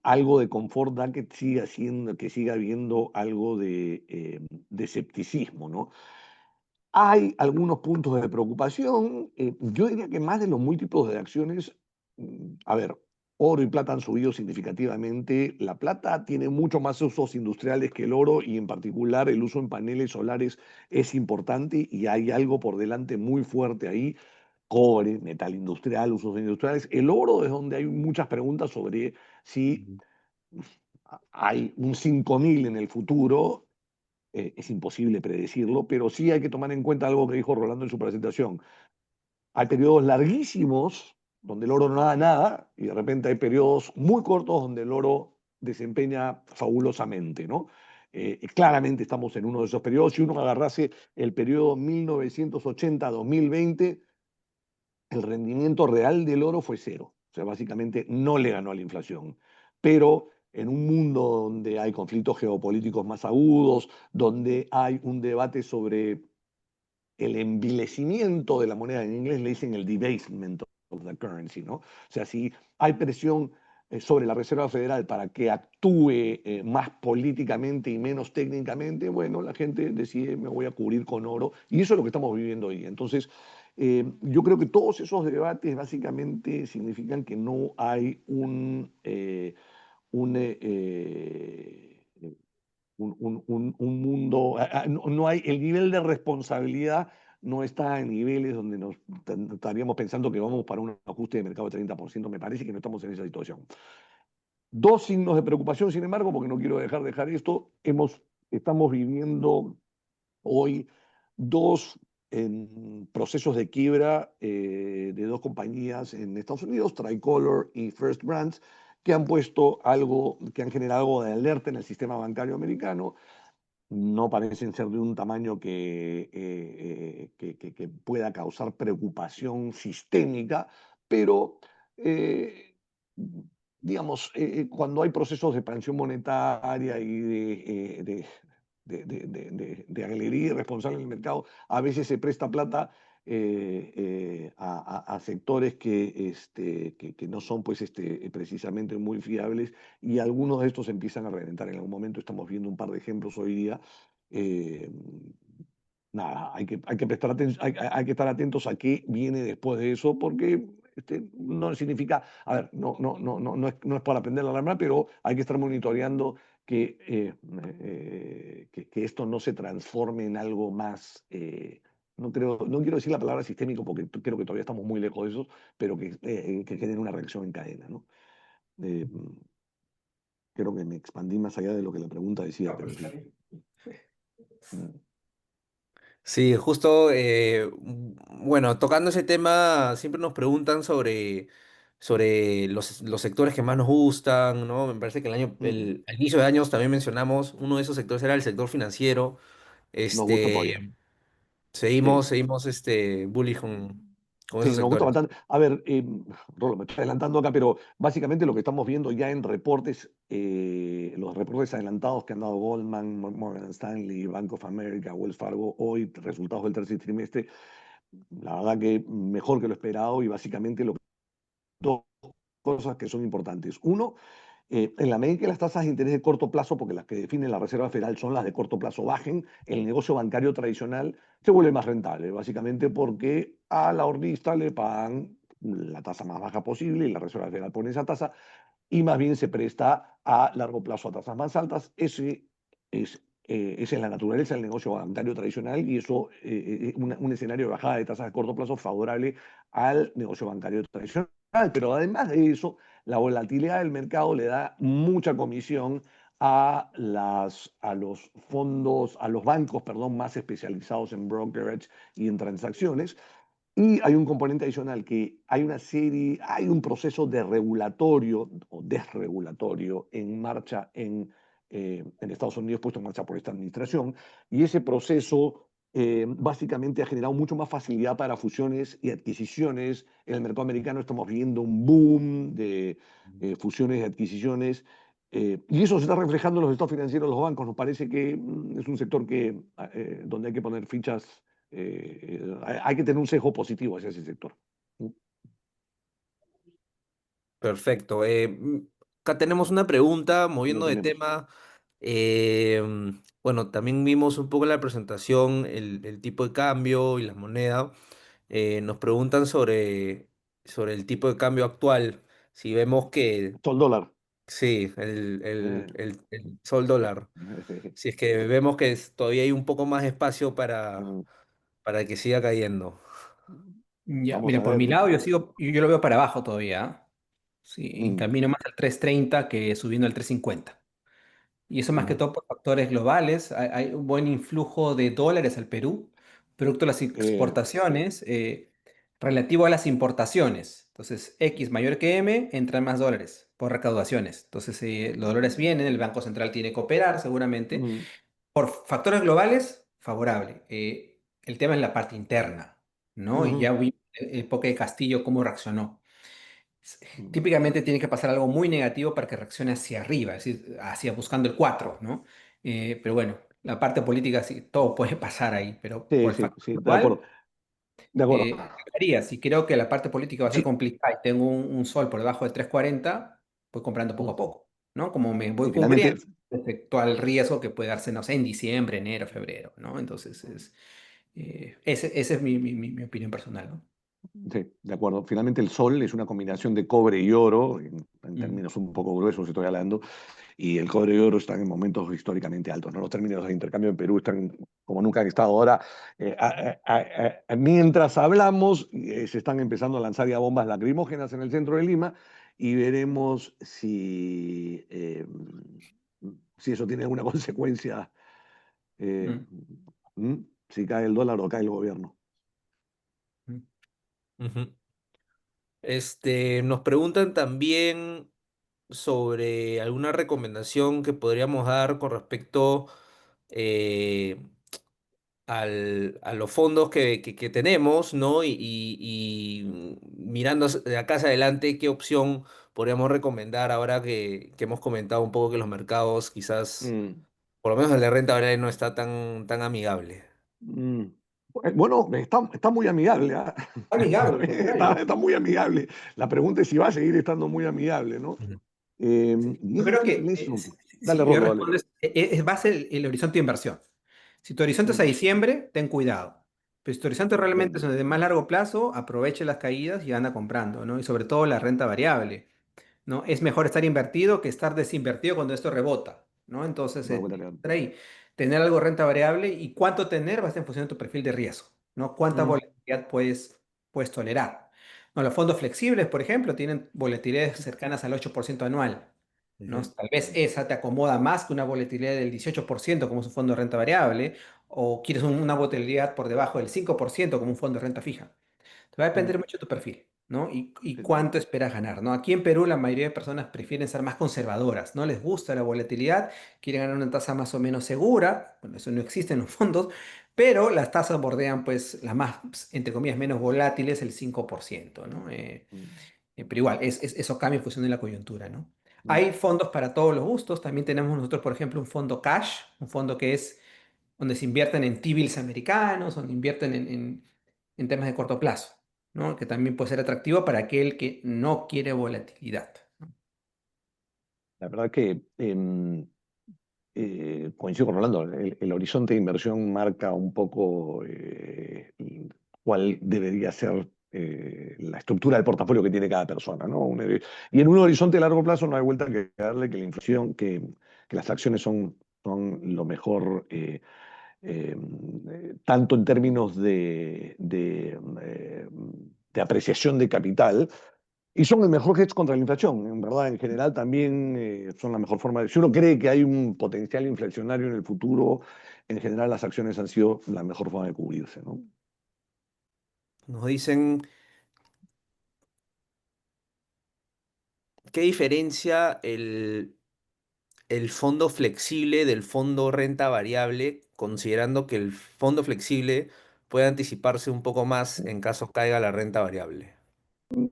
algo de confort da que siga siendo, que siga habiendo algo de escepticismo, ¿no? Hay algunos puntos de preocupación. Yo diría que más de los múltiplos de acciones, a ver, oro y plata han subido significativamente. La plata tiene mucho más usos industriales que el oro y en particular el uso en paneles solares es importante y hay algo por delante muy fuerte ahí. Cobre, metal industrial, usos industriales. El oro es donde hay muchas preguntas sobre si hay un 5000 en el futuro. Es imposible predecirlo, pero sí hay que tomar en cuenta algo que dijo Rolando en su presentación. Hay periodos larguísimos donde el oro no da nada y de repente hay periodos muy cortos donde el oro desempeña fabulosamente, ¿no? Claramente estamos en uno de esos periodos. Si uno agarrase el periodo 1980-2020, el rendimiento real del oro fue cero. O sea, básicamente no le ganó a la inflación. Pero en un mundo donde hay conflictos geopolíticos más agudos, donde hay un debate sobre el envilecimiento de la moneda, en inglés le dicen el debasement of the currency, ¿no? O sea, si hay presión sobre la Reserva Federal para que actúe más políticamente y menos técnicamente, bueno, la gente decide me voy a cubrir con oro y eso es lo que estamos viviendo hoy. Entonces, yo creo que todos esos debates básicamente significan que no hay un, un mundo, no, no hay, el nivel de responsabilidad no está en niveles donde nos estaríamos pensando que vamos para un ajuste de mercado de 30%. Me parece que no estamos en esa situación. Dos signos de preocupación, sin embargo, porque no quiero dejar esto, estamos viviendo hoy dos procesos de quiebra de dos compañías en Estados Unidos, Tricolor y First Brands, que han puesto algo, que han generado algo de alerta en el sistema bancario americano. No parecen ser de un tamaño que pueda causar preocupación sistémica, pero digamos, cuando hay procesos de expansión monetaria y de alegría irresponsable en el mercado, a veces se presta plata a sectores que no son pues, precisamente muy fiables y algunos de estos empiezan a reventar. En algún momento estamos viendo un par de ejemplos hoy día. Eh, Nada, hay que prestar hay que estar atentos a qué viene después de eso, porque no significa, a ver, no es para aprender la alarma, pero hay que estar monitoreando que esto no se transforme en algo más, no quiero decir la palabra sistémico porque creo que todavía estamos muy lejos de eso, pero que genere una reacción en cadena, ¿no? Eh, Creo que me expandí más allá de lo que la pregunta decía, No, pero pero está sí. bien. Mm, Sí, justo, bueno, tocando ese tema, siempre nos preguntan sobre los sectores que más nos gustan, ¿no? Me parece que mm, al inicio de años también mencionamos, uno de esos sectores era el sector financiero. Nos gusta todavía. Este, Sí. seguimos bullish con, con esos Sí, nos gusta sectores. bastante. A ver, Rolo, me estoy adelantando acá, pero básicamente lo que estamos viendo ya en reportes, los reportes adelantados que han dado Goldman, Morgan Stanley, Bank of America, Wells Fargo, hoy, resultados del tercer trimestre, la verdad que mejor que lo esperado y básicamente dos cosas que son importantes. Uno, en la medida que las tasas de interés de corto plazo, porque las que define la Reserva Federal son las de corto plazo, bajen, el negocio bancario tradicional se vuelve más rentable, básicamente porque a la ahorrista le pagan la tasa más baja posible y la Reserva Federal pone esa tasa y más bien se presta a largo plazo a tasas más altas. Esa es la naturaleza del negocio bancario tradicional y eso, un escenario de bajada de tasas de corto plazo favorable al negocio bancario tradicional. Pero además de eso, la volatilidad del mercado le da mucha comisión a los fondos, a los bancos, perdón, más especializados en brokerage y en transacciones. Y hay un componente adicional que hay un proceso de regulatorio o desregulatorio en marcha en Estados Unidos, puesto en marcha por esta administración, y ese proceso básicamente ha generado mucho más facilidad para fusiones y adquisiciones. En el mercado americano estamos viendo un boom de fusiones y adquisiciones, y eso se está reflejando en los estados financieros de los bancos. Nos parece que es un sector donde hay que poner fichas, hay que tener un sesgo positivo hacia ese sector. Perfecto. Acá tenemos una pregunta, Lo moviendo de tenemos. tema. Bueno, también vimos un poco en la presentación el tipo de cambio y la moneda. Nos preguntan sobre el tipo de cambio actual. Si vemos que, Sol dólar. sí, Eh, el sol dólar. Si es que vemos que todavía hay un poco más espacio mm, para que siga cayendo. Ya, Vamos a mira, por ver. mi lado yo lo veo para abajo todavía. ¿Ah? Sí, en Mm, camino más al 330 que subiendo al 350. Y eso más que mm, todo por factores globales. Hay un buen influjo de dólares al Perú, producto de las eh, exportaciones, relativo a las importaciones. Entonces, X mayor que M, entran más dólares por recaudaciones. Entonces, los dólares vienen, el Banco Central tiene que operar seguramente. mm, Por factores globales, favorable. El tema es la parte interna, ¿no? Y ujú, ya vi el época de Castillo cómo reaccionó. mm. Típicamente tiene que pasar algo muy negativo para que reaccione hacia arriba, es decir, hacia buscando el 4, ¿no? Pero bueno, la parte política sí, todo puede pasar ahí, pero Sí, por el sí, factor sí, de acuerdo. global, De acuerdo. haría. Si creo que la parte política va a ser Sí, complicada y tengo un sol por debajo de 340, voy comprando poco mm, a poco, ¿no? Como me voy sí, finalmente, cubriendo respecto al riesgo que puede darse, no sé, en diciembre, enero, febrero, ¿no? Entonces, esa es mi opinión personal, ¿no? sí, de acuerdo. Finalmente el sol es una combinación de cobre y oro, en Mm, términos un poco gruesos estoy hablando, y el cobre y oro están en momentos históricamente altos, ¿no? Los términos de intercambio en Perú están como nunca han estado ahora. Mientras hablamos, se están empezando a lanzar ya bombas lacrimógenas en el centro de Lima y veremos si eso tiene alguna consecuencia, eh, mm, ¿m? Si cae el dólar o cae el gobierno. mm, Ujú. Nos preguntan también sobre alguna recomendación que podríamos dar con respecto eh, a los fondos que tenemos, ¿no? Y mirando de acá hacia adelante, ¿qué opción podríamos recomendar ahora que hemos comentado un poco que los mercados quizás, Mm, por lo menos el de renta variable, no está tan amigable? mm. Bueno, está muy amigable, ¿ah? Amigable, al contrario. Está muy amigable. La pregunta es si va a seguir estando muy amigable, ¿no? Ujú. Y Yo es creo difícil que eso. si Dale, yo Rolo, dale. respondo, va a ser el horizonte de inversión. Si tu horizonte es a Mm, diciembre, ten cuidado. Pero si tu horizonte realmente es entiendo. de más largo plazo, aproveche las caídas y anda comprando, ¿no? Y sobre todo la renta variable, ¿no? Es mejor estar invertido que estar desinvertido cuando esto rebota, ¿no? Entonces, Me voy a leer. ahí, tener algo de renta variable y cuánto tener va a estar en función de tu perfil de riesgo, ¿no? Cuánta Mm, volatilidad puedes tolerar. No, los fondos flexibles, por ejemplo, tienen volatilidades cercanas al 8% anual, ¿no? Ujú. Tal vez esa te acomoda más que una volatilidad del 18% como es un fondo de renta variable, o quieres una volatilidad por debajo del 5% como un fondo de renta fija. Va a mm, depender mucho de tu perfil, ¿no? Y sí, cuánto esperas ganar, ¿no? Aquí en Perú la mayoría de personas prefieren ser más conservadoras, no les gusta la volatilidad, quieren ganar una tasa más o menos segura, bueno, eso no existe en los fondos, pero las tasas bordean pues las más, entre comillas, menos volátiles, el 5%, ¿no? Pero igual, eso cambia en función de la coyuntura, ¿no? Mm. Hay fondos para todos los gustos. También tenemos nosotros, por ejemplo, un fondo cash, un fondo que es donde se invierten en T-bills americanos, donde invierten en temas de corto plazo, ¿no? Que también puede ser atractivo para aquel que no quiere volatilidad. La verdad que coincido con Rolando, el horizonte de inversión marca un poco cuál debería ser la estructura del portafolio que tiene cada persona, ¿no? Y en un horizonte a largo plazo no hay vuelta que darle que la inflación, que las acciones son lo mejor, tanto en términos de apreciación de capital, y son el mejor hedge contra la inflación. En verdad, en general también son la mejor forma de... Si uno cree que hay un potencial inflacionario en el futuro, en general las acciones han sido la mejor forma de cubrirse, ¿no? Nos dicen, ¿qué diferencia el fondo flexible del fondo renta variable, considerando que el fondo flexible puede anticiparse un poco más en caso caiga la renta variable?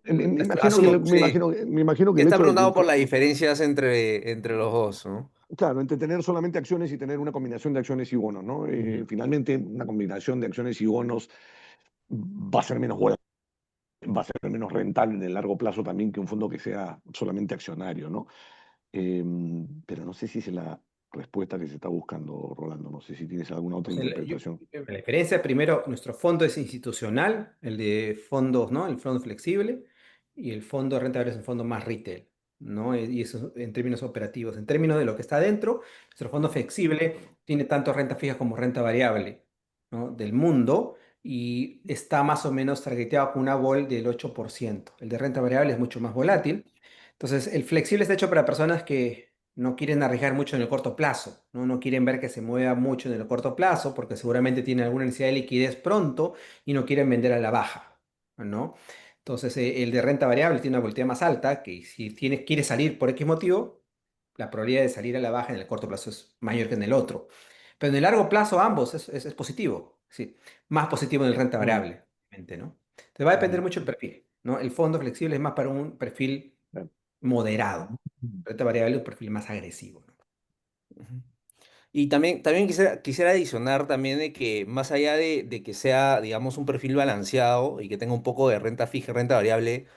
Me imagino que, Asumo, sí. me imagino que el Está hecho de que, preguntado por las diferencias entre los dos, ¿no? claro, entre tener solamente acciones y tener una combinación de acciones y bonos, ¿no? Ujú. Finalmente, una combinación de acciones y bonos va a ser menos buena, va a ser menos rentable en el largo plazo también que un fondo que sea solamente accionario, ¿no? Eh, pero no sé si es la respuesta que se está buscando, Rolando. No sé si tienes alguna O otra sea, interpretación. la diferencia, primero, nuestro fondo es institucional, el de fondos, ¿no? El fondo flexible, y el fondo de renta variable es un fondo más retail, ¿no? Y eso en términos operativos. En términos de lo que está dentro, nuestro fondo flexible tiene tanto renta fija como renta variable, ¿no? Del mundo, y está más o menos targeteado con una vol del 8%. El de renta variable es mucho más volátil. Entonces, el flexible está hecho para personas que no quieren arriesgar mucho en el corto plazo, ¿no? No quieren ver que se mueva mucho en el corto plazo porque seguramente tienen alguna necesidad de liquidez pronto y no quieren vender a la baja, ¿no? Entonces, el de renta variable tiene una volatilidad más alta, que si quiere salir por X motivo, la probabilidad de salir a la baja en el corto plazo es mayor que en el otro. Pero en el largo plazo ambos es positivo, sí. Más positivo en el renta Mm, variable, obviamente, ¿no? Entonces va a depender ujú, mucho del perfil, ¿no? El fondo flexible es más para un perfil bien. moderado. Renta variable es un perfil más agresivo, ¿no? Ujú. Y también quisiera adicionar también de que más allá de que sea, digamos, un perfil balanceado y que tenga un poco de renta fija y renta variable,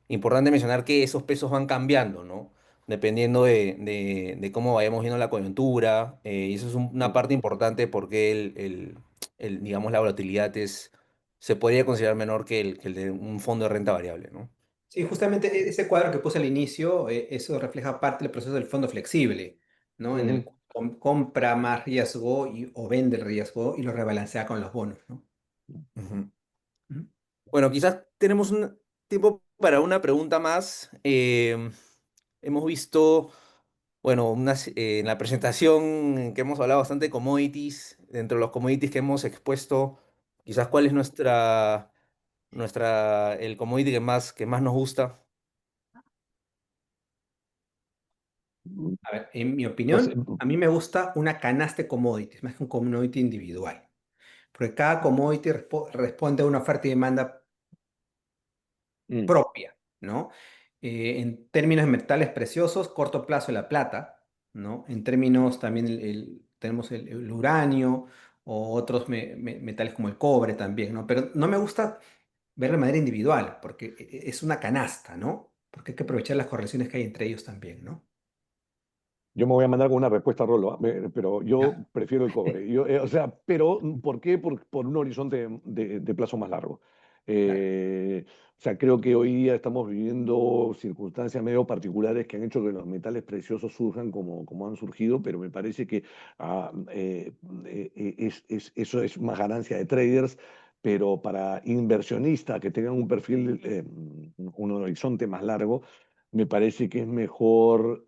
importante mencionar que esos pesos van cambiando, ¿no? Dependiendo de cómo vayamos viendo la coyuntura. Y eso es una Mm. parte importante porque digamos, la volatilidad se podría considerar menor que el de un fondo de renta variable, ¿no? Sí, justamente ese cuadro que puse al inicio, eso refleja parte del proceso del fondo flexible, ¿no? En el Ujú. cual compra más riesgo o vende el riesgo y lo rebalancea con los bonos, ¿no? Ujú. Ujú. Bueno, quizás tenemos un tiempo para una pregunta más. Hemos visto, bueno, en la presentación que hemos hablado bastante de commodities, dentro de los commodities que hemos expuesto, quizás cuál es el commodity que más nos gusta. A ver, en mi Pues, opinión, a mí me gusta una canasta de commodities, más que un commodity individual, porque cada commodity responde a una oferta y demanda mm, propia, ¿no? En términos de metales preciosos, corto plazo la plata, ¿no? En términos también tenemos el uranio o otros metales como el cobre también, ¿no? Pero no me gusta verlo de manera individual, porque es una canasta, ¿no? Porque hay que aprovechar las correlaciones que hay entre ellos también, ¿no? yo me voy a mandar con una respuesta, Rolo, pero yo Ya, prefiero el cobre. Yo, o sea, pero ¿por qué? Por un horizonte de plazo más largo. claro. O sea, creo que hoy día estamos viviendo circunstancias medio particulares que han hecho que los metales preciosos surjan como han surgido, pero me parece que ah, eso es más ganancia de traders, pero para inversionistas que tengan un perfil, un horizonte más largo, me parece que es mejor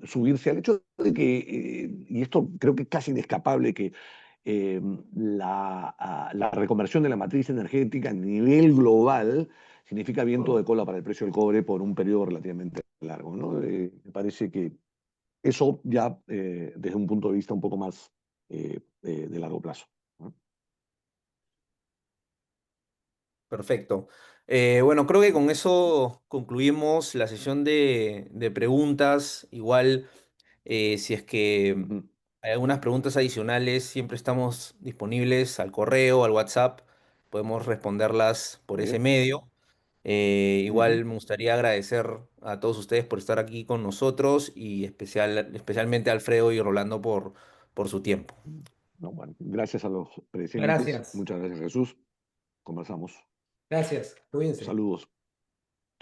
subirse al hecho de que, y esto creo que es casi inescapable, que la reconversión de la matriz energética a nivel global significa viento de cola para el precio del cobre por un periodo relativamente largo, ¿no? Me parece que eso ya desde un punto de vista un poco más de largo plazo. ¿No? Perfecto. Bueno, creo que con eso concluimos la sesión de preguntas. Igual, si es que Ujú. hay algunas preguntas adicionales, siempre estamos disponibles al correo, al WhatsApp. Podemos responderlas por Muy ese bien. medio. Ujú. Igual me gustaría agradecer a todos ustedes por estar aquí con nosotros y especialmente a Alfredo y Rolando por su tiempo. No, bueno, gracias a los presentes. Gracias. Muchas gracias, Jesús. Conversamos. Gracias. Cuídense. Saludos.